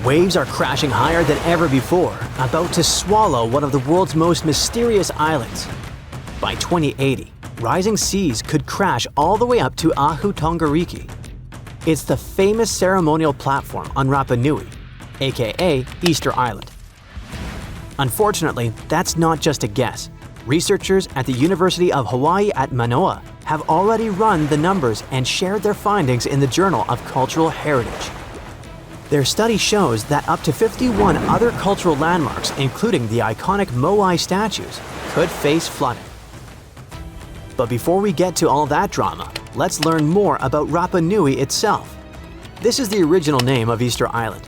Waves are crashing higher than ever before, about to swallow one of the world's most mysterious islands. By 2080, rising seas could crash all the way up to Ahu Tongariki. It's the famous ceremonial platform on Rapa Nui, aka Easter Island. Unfortunately, that's not just a guess. Researchers at the University of Hawaii at Manoa have already run the numbers and shared their findings in the Journal of Cultural Heritage. Their study shows that up to 51 other cultural landmarks, including the iconic Moai statues, could face flooding. But before we get to all that drama, let's learn more about Rapa Nui itself. This is the original name of Easter Island.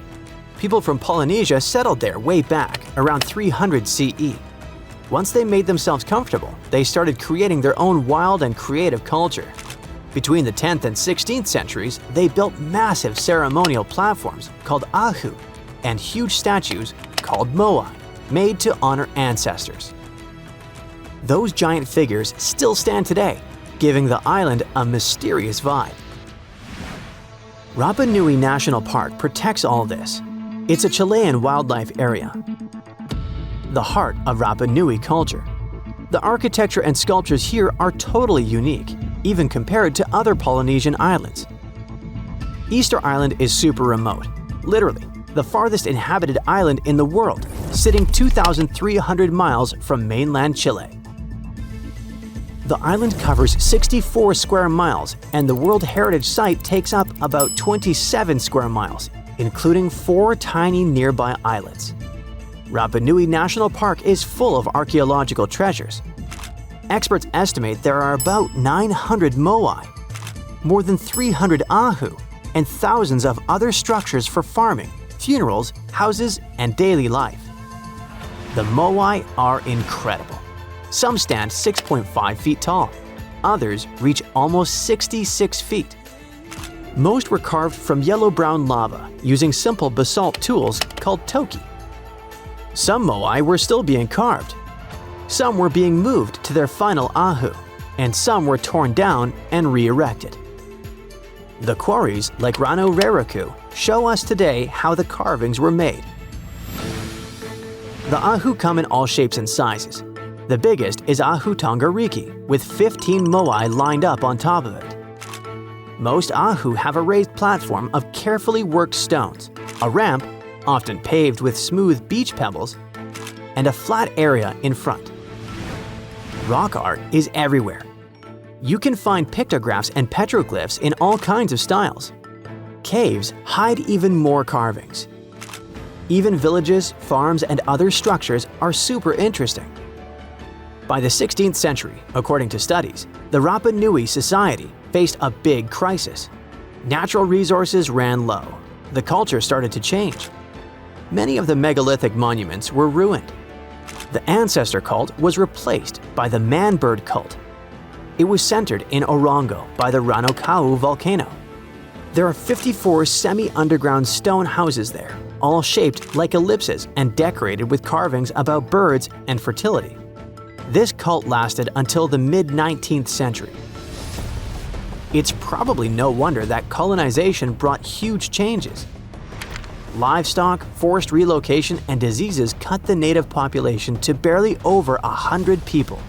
People from Polynesia settled there way back, around 300 CE. Once they made themselves comfortable, they started creating their own wild and creative culture. Between the 10th and 16th centuries, they built massive ceremonial platforms called ahu and huge statues called moai, made to honor ancestors. Those giant figures still stand today, giving the island a mysterious vibe. Rapa Nui National Park protects all this. It's a Chilean wildlife area, the heart of Rapa Nui culture. The architecture and sculptures here are totally unique, even compared to other Polynesian islands. Easter Island is super remote, literally the farthest inhabited island in the world, sitting 2,300 miles from mainland Chile. The island covers 64 square miles, and the World Heritage Site takes up about 27 square miles, including 4 tiny nearby islets. Rapa Nui National Park is full of archaeological treasures. Experts estimate there are about 900 moai, more than 300 ahu, and thousands of other structures for farming, funerals, houses, and daily life. The moai are incredible. Some stand 6.5 feet tall. Others reach almost 66 feet. Most were carved from yellow-brown lava using simple basalt tools called toki. Some moai were still being carved. Some were being moved to their final ahu, and some were torn down and re-erected. The quarries, like Rano Reraku, show us today how the carvings were made. The ahu come in all shapes and sizes. The biggest is Ahu Tongariki, with 15 moai lined up on top of it. Most ahu have a raised platform of carefully worked stones, a ramp, often paved with smooth beach pebbles, and a flat area in front. Rock art is everywhere. You can find pictographs and petroglyphs in all kinds of styles. Caves hide even more carvings. Even villages, farms, and other structures are super interesting. By the 16th century, according to studies, the Rapa Nui society faced a big crisis. Natural resources ran low. The culture started to change. Many of the megalithic monuments were ruined. The ancestor cult was replaced by the man-bird cult. It was centered in Orongo by the Ranokau volcano. There are 54 semi-underground stone houses there, all shaped like ellipses and decorated with carvings about birds and fertility. This cult lasted until the mid-19th century. It's probably no wonder that colonization brought huge changes. Livestock, forced relocation, and diseases cut the native population to barely over 100 people.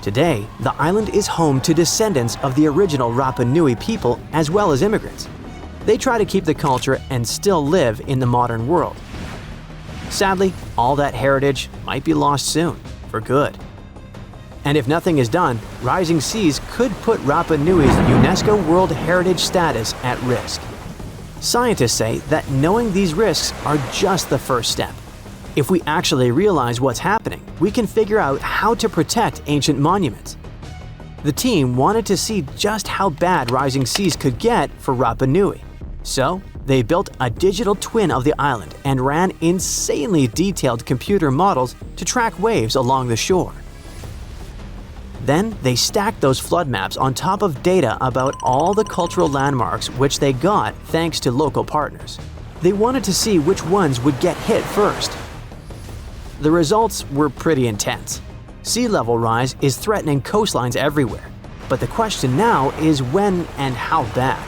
Today, the island is home to descendants of the original Rapa Nui people as well as immigrants. They try to keep the culture and still live in the modern world. Sadly, all that heritage might be lost soon, for good. And if nothing is done, rising seas could put Rapa Nui's UNESCO World Heritage status at risk. Scientists say that knowing these risks are just the first step. If we actually realize what's happening, we can figure out how to protect ancient monuments. The team wanted to see just how bad rising seas could get for Rapa Nui. So, they built a digital twin of the island and ran insanely detailed computer models to track waves along the shore. Then they stacked those flood maps on top of data about all the cultural landmarks which they got thanks to local partners. They wanted to see which ones would get hit first. The results were pretty intense. Sea level rise is threatening coastlines everywhere, but the question now is when and how bad.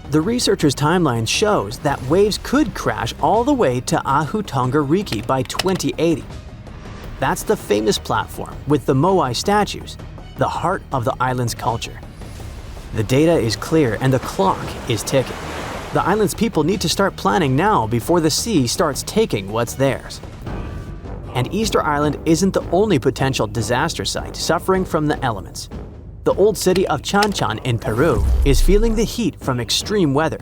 The researchers' timeline shows that waves could crash all the way to Ahu Riki by 2080. That's the famous platform with the Moai statues, the heart of the island's culture. The data is clear and the clock is ticking. The island's people need to start planning now before the sea starts taking what's theirs. And Easter Island isn't the only potential disaster site suffering from the elements. The old city of Chanchan in Peru is feeling the heat from extreme weather.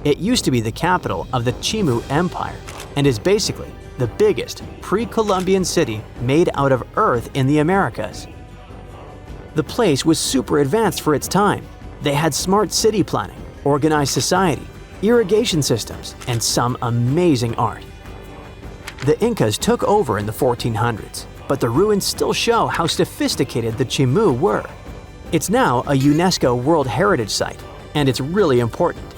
It used to be the capital of the Chimu Empire and is basically the biggest pre-Columbian city made out of earth in the Americas. The place was super advanced for its time. They had smart city planning, organized society, irrigation systems, and some amazing art. The Incas took over in the 1400s, but the ruins still show how sophisticated the Chimu were. It's now a UNESCO World Heritage Site, and it's really important.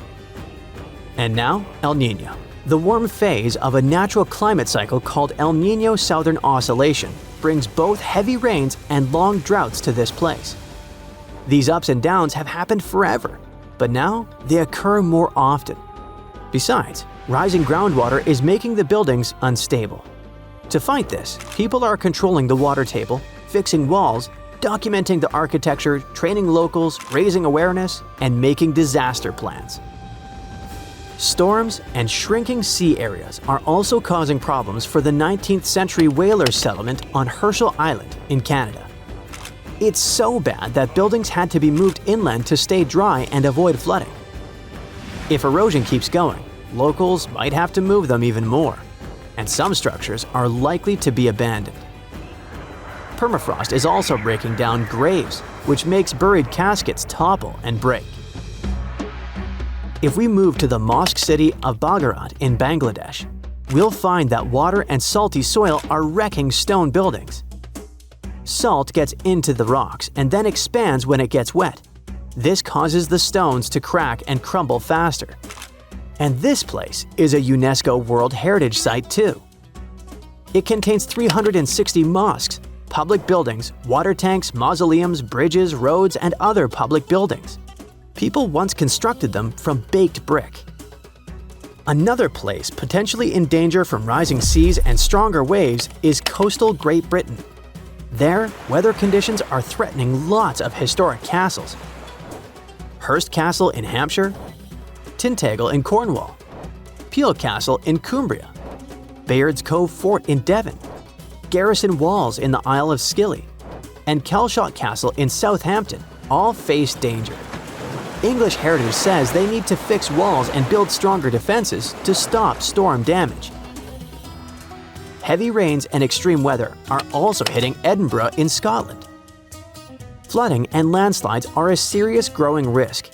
And now, El Niño, the warm phase of a natural climate cycle called El Niño Southern Oscillation, brings both heavy rains and long droughts to this place. These ups and downs have happened forever, but now they occur more often. Besides, rising groundwater is making the buildings unstable. To fight this, people are controlling the water table, fixing walls, documenting the architecture, training locals, raising awareness, and making disaster plans. Storms and shrinking sea areas are also causing problems for the 19th century whaler settlement on Hershel Island in Canada. It's so bad that buildings had to be moved inland to stay dry and avoid flooding. If erosion keeps going, locals might have to move them even more, and some structures are likely to be abandoned. Permafrost is also breaking down graves, which makes buried caskets topple and break. If we move to the mosque city of Bagerhat in Bangladesh, we'll find that water and salty soil are wrecking stone buildings. Salt gets into the rocks and then expands when it gets wet. This causes the stones to crack and crumble faster. And this place is a UNESCO World Heritage Site too. It contains 360 mosques, public buildings, water tanks, mausoleums, bridges, roads, and other public buildings. People once constructed them from baked brick. Another place potentially in danger from rising seas and stronger waves is coastal Great Britain. There, weather conditions are threatening lots of historic castles. Hurst Castle in Hampshire, Tintagel in Cornwall, Peel Castle in Cumbria, Bayard's Cove Fort in Devon, Garrison Walls in the Isle of Scilly, and Kelshot Castle in Southampton all face danger. English Heritage says they need to fix walls and build stronger defenses to stop storm damage. Heavy rains and extreme weather are also hitting Edinburgh in Scotland. Flooding and landslides are a serious growing risk.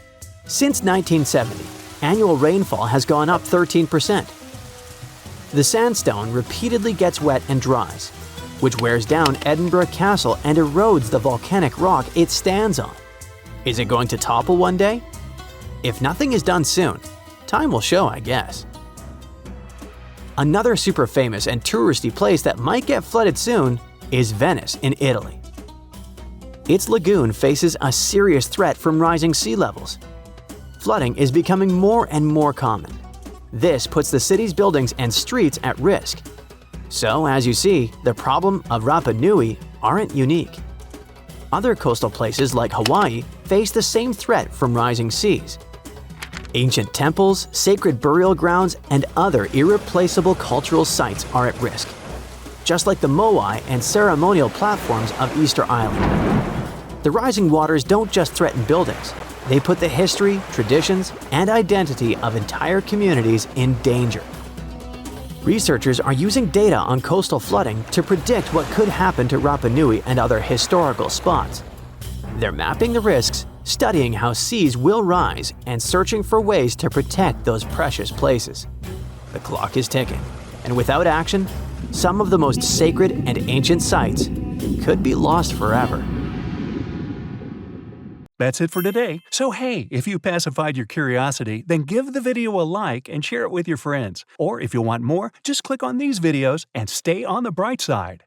Since 1970, annual rainfall has gone up 13%. The sandstone repeatedly gets wet and dries, which wears down Edinburgh Castle and erodes the volcanic rock it stands on. Is it going to topple one day? If nothing is done soon, time will show, I guess. Another super famous and touristy place that might get flooded soon is Venice in Italy. Its lagoon faces a serious threat from rising sea levels. Flooding is becoming more and more common. This puts the city's buildings and streets at risk. So, as you see, the problem of Rapa Nui aren't unique. Other coastal places like Hawaii face the same threat from rising seas. Ancient temples, sacred burial grounds, and other irreplaceable cultural sites are at risk, just like the Moai and ceremonial platforms of Easter Island. The rising waters don't just threaten buildings, they put the history, traditions, and identity of entire communities in danger. Researchers are using data on coastal flooding to predict what could happen to Rapa Nui and other historical spots. They're mapping the risks, studying how seas will rise, and searching for ways to protect those precious places. The clock is ticking, and without action, some of the most sacred and ancient sites could be lost forever. That's it for today. So hey, if you pacified your curiosity, then give the video a like and share it with your friends. Or if you want more, just click on these videos and stay on the bright side.